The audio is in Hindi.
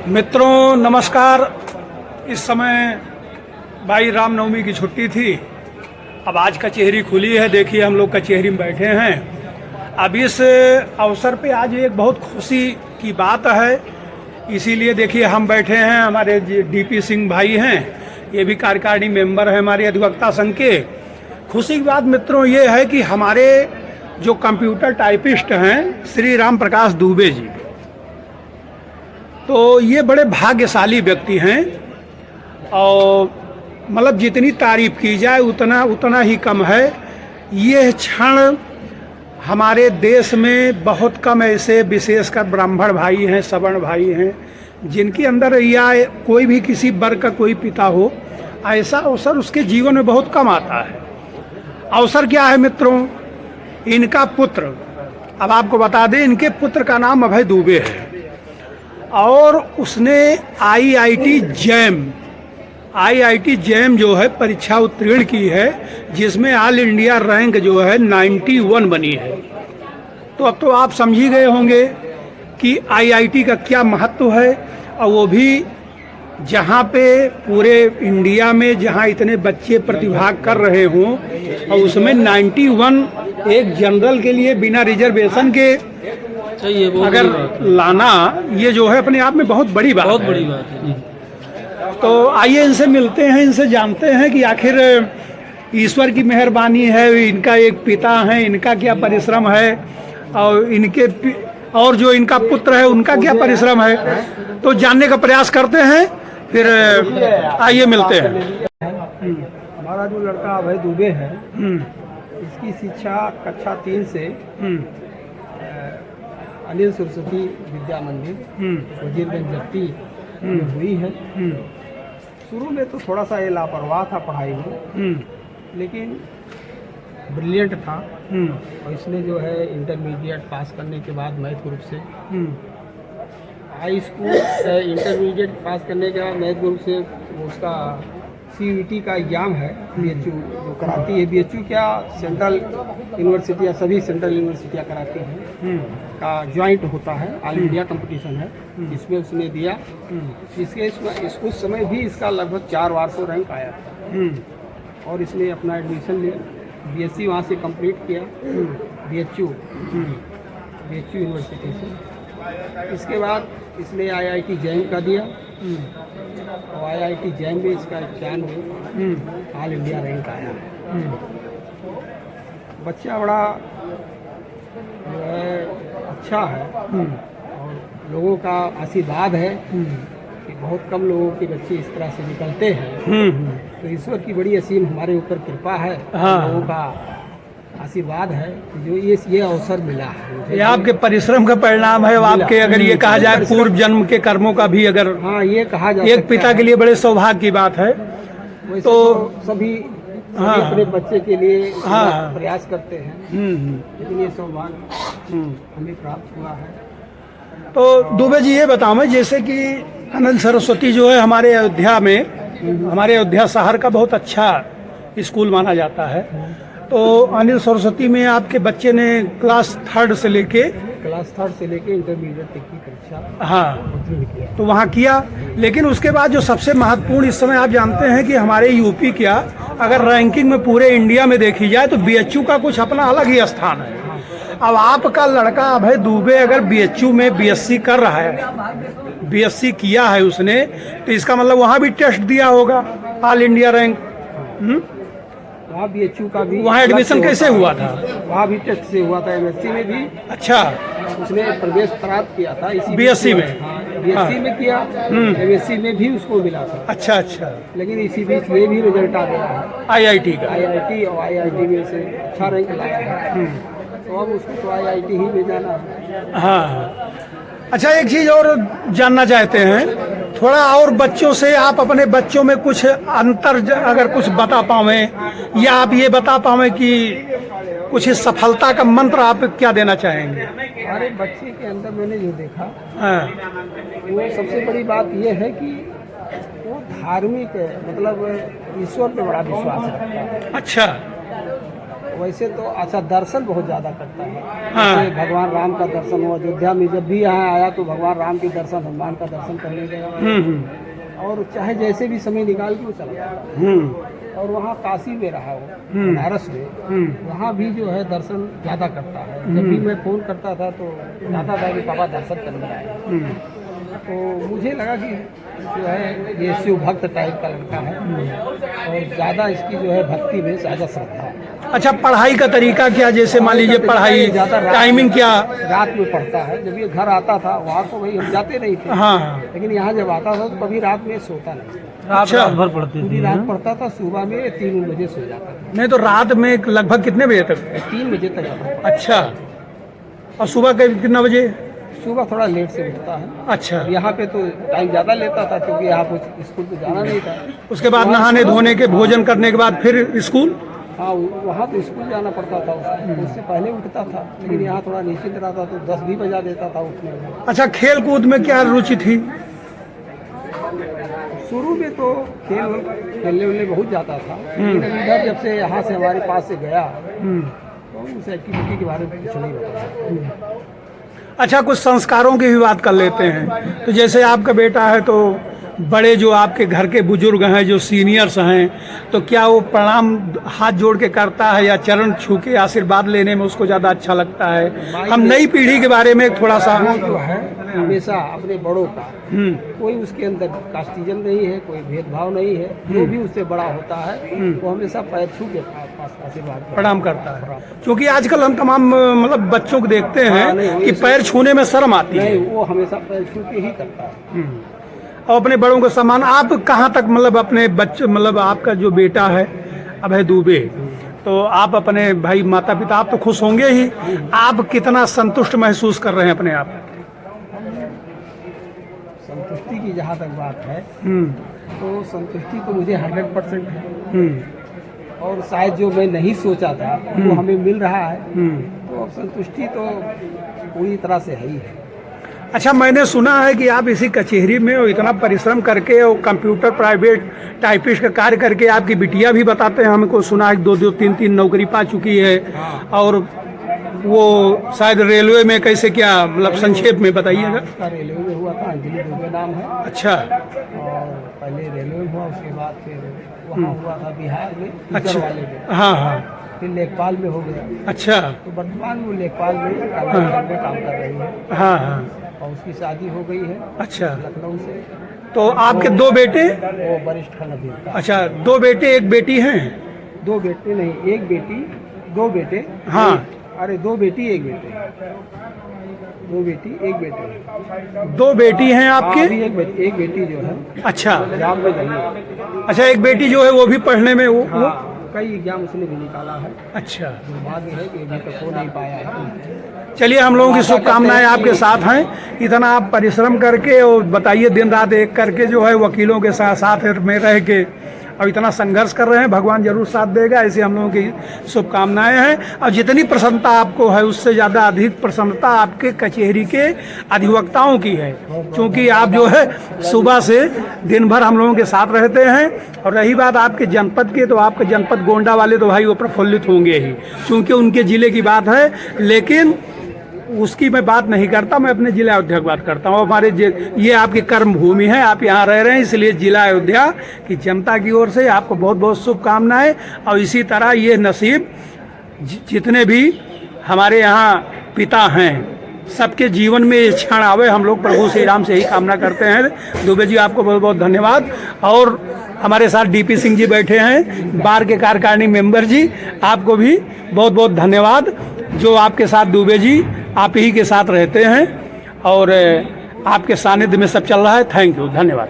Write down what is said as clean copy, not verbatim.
मित्रों नमस्कार। इस समय भाई रामनवमी की छुट्टी थी। अब आज कचहरी खुली है। देखिए हम लोग कचहरी में बैठे हैं। अब इस अवसर पे आज एक बहुत खुशी की बात है, इसीलिए देखिए हम बैठे हैं। हमारे डीपी सिंह भाई हैं, ये भी कार्यकारिणी मेंबर है हमारे अधिवक्ता संघ के। खुशी की बात मित्रों ये है कि हमारे जो कंप्यूटर टाइपिस्ट हैं श्री राम प्रकाश दुबे जी, तो ये बड़े भाग्यशाली व्यक्ति हैं और मतलब जितनी तारीफ की जाए उतना ही कम है। ये क्षण हमारे देश में बहुत कम ऐसे विशेषकर ब्राह्मण भाई हैं, सवर्ण भाई हैं, जिनके अंदर या कोई भी किसी वर्ग का कोई पिता हो, ऐसा अवसर उसके जीवन में बहुत कम आता है। अवसर क्या है मित्रों? इनका पुत्र, अब आपको बता दें, इनके पुत्र का नाम अभय दुबे है और उसने आईआईटी जैम जो है परीक्षा उत्तीर्ण की है, जिसमें ऑल इंडिया रैंक जो है 91 बनी है। तो अब तो आप समझ ही गए होंगे कि आईआईटी का क्या महत्व है, और वो भी जहाँ पे पूरे इंडिया में जहाँ इतने बच्चे प्रतिभाग कर रहे हों, और उसमें 91 एक जनरल के लिए बिना रिजर्वेशन के अगर लाना, ये जो है अपने आप में बहुत बड़ी बात है। तो आइए इनसे मिलते हैं, इनसे जानते हैं कि आखिर ईश्वर की मेहरबानी है, इनका एक पिता है, इनका क्या परिश्रम है, और जो इनका पुत्र है उनका क्या परिश्रम है, तो जानने का प्रयास करते हैं। फिर आइए मिलते हैं। हमारा जो लड़का अभय दुबे है, इसकी शिक्षा कक्षा 3 से अनिल सरस्वती विद्या मंदिर वजीरगंज जत्ती में हुई है। शुरू में तो थोड़ा सा ये लापरवाह था पढ़ाई में, लेकिन ब्रिलियंट था। और इसने जो है इंटरमीडिएट पास करने के बाद मैथ ग्रुप से, हाई स्कूल इंटरमीडिएट पास करने के बाद मैथ ग्रुप से वो उसका सीयूईटी का एग्ज़ाम है, बीएचयू जो कराती है। बीएचयू क्या, सेंट्रल यूनिवर्सिटियाँ, सभी सेंट्रल यूनिवर्सिटियाँ कराती हैं, का जॉइंट होता है, ऑल इंडिया कंपटीशन है, इसमें उसने दिया। इसके उस समय भी इसका लगभग 400 रैंक आया था, और इसने अपना एडमिशन लिया, बीएससी वहाँ से कंप्लीट किया, बीएचयू यूनिवर्सिटी से। इसके बाद इसने आईआईटी जैम का दिया, और आईआईटी जैम में इसका 91 ऑल इंडिया रैंक आया है। बच्चा बड़ा जो है अच्छा है, और लोगों का आशीर्वाद है कि बहुत कम लोगों के बच्चे इस तरह से निकलते हैं। तो ईश्वर की बड़ी असीम हमारे ऊपर कृपा है, लोगों का आशीर्वाद है जो ये अवसर मिला है। ये आपके परिश्रम का परिणाम है। आपके अगर ये कहा जाए पूर्व जन्म के कर्मों का भी, अगर ये कहा जाए, एक पिता के लिए बड़े सौभाग्य की बात है। तो सभी अपने बच्चे के लिए प्रयास करते हैं, लेकिन ये सौभाग्य हमें प्राप्त हुआ है। तो दुबे जी ये बताओ मैं, जैसे कि अनंत सरस्वती जो है हमारे अयोध्या में, हमारे अयोध्या शहर का बहुत अच्छा स्कूल माना जाता है। तो अनिल सरस्वती में आपके बच्चे ने क्लास 3 से लेके इंटरमीडिएट तक की परीक्षा तो वहाँ किया। लेकिन उसके बाद जो सबसे महत्वपूर्ण इस समय आप जानते हैं कि हमारे यूपी क्या, अगर रैंकिंग में पूरे इंडिया में देखी जाए तो बीएचयू का कुछ अपना अलग ही स्थान है। अब आपका लड़का अभय दुबे अगर बीएचयू में बीएससी कर रहा है, बीएससी किया है उसने, तो इसका मतलब वहाँ भी टेस्ट दिया होगा, ऑल इंडिया रैंक। वहाँ बीएचयू का भी, वहाँ एडमिशन कैसे हुआ था? वहाँ भी टेस्ट से हुआ था, एमएससी में भी। अच्छा, उसने प्रवेश प्राप्त किया था इसी बीएससी में। बीएससी में किया, एमएससी में भी उसको मिला था। अच्छा, लेकिन इसी बीच ये भी रिजल्ट आ गया है आईआईटी का। आईआईटी और आईआईटी में से अच्छा रैंक लाया है, तो अब उसको तो आईआईटी ही में जाना है। हाँ, अच्छा एक चीज़ और जानना चाहते हैं थोड़ा, और बच्चों से आप अपने बच्चों में कुछ अंतर अगर कुछ बता पावें, या आप ये बता पावें कि कुछ इस सफलता का मंत्र आप क्या देना चाहेंगे? हमारे बच्चे के अंदर मैंने जो देखा, वो सबसे बड़ी बात ये है कि वो धार्मिक है, मतलब ईश्वर पे बड़ा विश्वास रखता है। अच्छा, वैसे तो अच्छा दर्शन बहुत ज़्यादा करता है। हाँ। जैसे भगवान राम का दर्शन हुआ अयोध्या में, जब भी यहाँ आया तो भगवान राम के दर्शन, हनुमान का दर्शन करने गया। और चाहे जैसे भी समय निकाल के वो चला जाता। और वहाँ काशी में रहा हो, बनारस में, वहाँ भी जो है दर्शन ज़्यादा करता है। जब भी मैं फ़ोन करता था तो जाता था कि पापा दर्शन करने आए। तो मुझे लगा कि जो है ये शिव भक्त टाइप का लड़का है और ज़्यादा इसकी जो है भक्ति में ज़्यादा श्रद्धा है। अच्छा, पढ़ाई का तरीका क्या, जैसे मान लीजिए पढ़ाई टाइमिंग क्या? रात में पढ़ता है। जब ये घर आता था वहाँ तो भाई हम जाते नहीं थे। हाँ। लेकिन यहाँ जब आता था तो कभी रात में सोता नहीं था। अच्छा, रात भर पढ़ते पूरी रात पढ़ता था, सुबह में 3 बजे सो जाता था। नहीं तो रात में लगभग कितने बजे तक? 3 बजे तक आता था। अच्छा, और सुबह के कितना बजे? सुबह थोड़ा लेट से उठता है। अच्छा, यहाँ पे तो टाइम ज़्यादा लेता था क्योंकि यहाँ कुछ स्कूल तो जाना नहीं था। उसके बाद नहाने धोने के, भोजन करने के बाद फिर स्कूल? हाँ, वहाँ तो स्कूल जाना पड़ता था उसको, उससे पहले उठता था। लेकिन यहाँ थोड़ा निश्चिंत रहता तो 10 भी बजा देता था उठने में। अच्छा, खेल कूद में क्या रुचि थी? शुरू में तो खेलने वेलने बहुत जाता था। लेकिन अभी इधर जब से यहाँ से हमारे पास से गया तो उस एक्टिविटी के बारे में कुछ नहीं बताया। अच्छा, कुछ संस्कारों की भी बात कर लेते हैं। तो जैसे आपका बेटा है तो बड़े जो आपके घर के बुजुर्ग हैं, जो सीनियर्स हैं, तो क्या वो प्रणाम हाथ जोड़ के करता है या चरण छू के आशीर्वाद लेने में उसको ज़्यादा अच्छा लगता है? हम नई पीढ़ी के बारे में थोड़ा सा। वो जो है हमेशा अपने बड़ों का, कोई उसके अंदर कास्टिज्म नहीं है, कोई भेदभाव नहीं है। जो भी उससे बड़ा होता है वो हमेशा पैर छू के आशीर्वाद प्रणाम करता है। क्योंकि आजकल हम तमाम मतलब बच्चों को देखते हैं नहीं, कि पैर छूने में शर्म आती है। नहीं, वो हमेशा पैर छू के ही करता है। और अपने बड़ों को सम्मान। आप कहाँ तक मतलब अपने बच्चे, मतलब आपका जो बेटा है अभय दुबे, तो आप अपने भाई माता पिता, आप तो खुश होंगे ही, आप कितना संतुष्ट महसूस कर रहे हैं अपने आप? संतुष्टि की जहाँ तक बात है तो संतुष्टि तो मुझे 100% है। और शायद जो मैं नहीं सोचा था वो हमें मिल रहा है, तो अब संतुष्टि तो पूरी तरह से है ही है। अच्छा, मैंने सुना है कि आप इसी कचहरी में और इतना परिश्रम करके और कंप्यूटर प्राइवेट टाइपिस्ट का कार्य करके आपकी बिटिया भी बताते हैं, हमको सुना है 2-2, 3-3 नौकरी पा चुकी है। और वो शायद रेलवे में कैसे, क्या मतलब संक्षेप में बताइएगा। उसका रेलवे में हुआ था, अंजलि दुबे नाम है। अच्छा। और पहले रेलवे में हुआ, उसके बाद फिर वहाँ हुआ था बिहार में, अच्छा। वाले में। हाँ हाँ। फिर लेखपाल में हो गया। अच्छा। तो वर्तमान में लेखपाल में काम कर रही है। हाँ हाँ। और उसकी शादी हो गई है। अच्छा। लखनऊ से। तो आपके 2 बेटे? वो वरिष्ठ खंड अभियंता। अच्छा, 2 बेटे 1 बेटी हैं? 2 बेटे नहीं, 1 बेटी 2 बेटे। हाँ। अरे 2 बेटी 1 बेटे। 2 बेटी 1 बेटे। 2 बेटी हैं आपके? अभी एक बेटी जो है अच्छा। एग्जाम में गई है। अच्छा, एक बेटी जो है वो भी पढ़ने में वो कई एग्जाम उसने भी निकाला है। अच्छा। दुर्भाग्य है कि अभी तक हो नहीं पाया है। चलिए, हम लोगों की शुभकामनाएं आपके साथ हैं। इतना आप परिश्रम करके और बताइए दिन रात एक करके जो है वकीलों के साथ में रह के और इतना संघर्ष कर रहे हैं, भगवान जरूर साथ देगा। ऐसे हम लोगों की शुभकामनाएं हैं। और जितनी प्रसन्नता आपको है उससे ज़्यादा अधिक प्रसन्नता आपके कचहरी के अधिवक्ताओं की है, क्योंकि आप जो है सुबह से दिन भर हम लोगों के साथ रहते हैं। और रही बात आपके जनपद की, तो आपके जनपद गोंडा वाले तो भाई वो प्रफुल्लित होंगे ही, क्योंकि उनके ज़िले की बात है। लेकिन उसकी मैं बात नहीं करता, मैं अपने जिला अयोध्या की बात करता हूँ। हमारे ये आपकी कर्म भूमि है, आप यहाँ रह रहे हैं, इसलिए जिला अयोध्या की जनता की ओर से आपको बहुत बहुत शुभकामनाएं। और इसी तरह ये नसीब जितने भी हमारे यहाँ पिता हैं सबके जीवन में ये क्षण आवे, हम लोग प्रभु श्री राम से ही कामना करते हैं। दुबे जी, आपको बहुत बहुत धन्यवाद। और हमारे साथ डीपी सिंह जी बैठे हैं, बार के कार्यकारिणी मेंबर जी, आपको भी बहुत बहुत धन्यवाद। जो आपके साथ दुबे जी आप ही के साथ रहते हैं और आपके सानिध्य में सब चल रहा है। थैंक यू, धन्यवाद।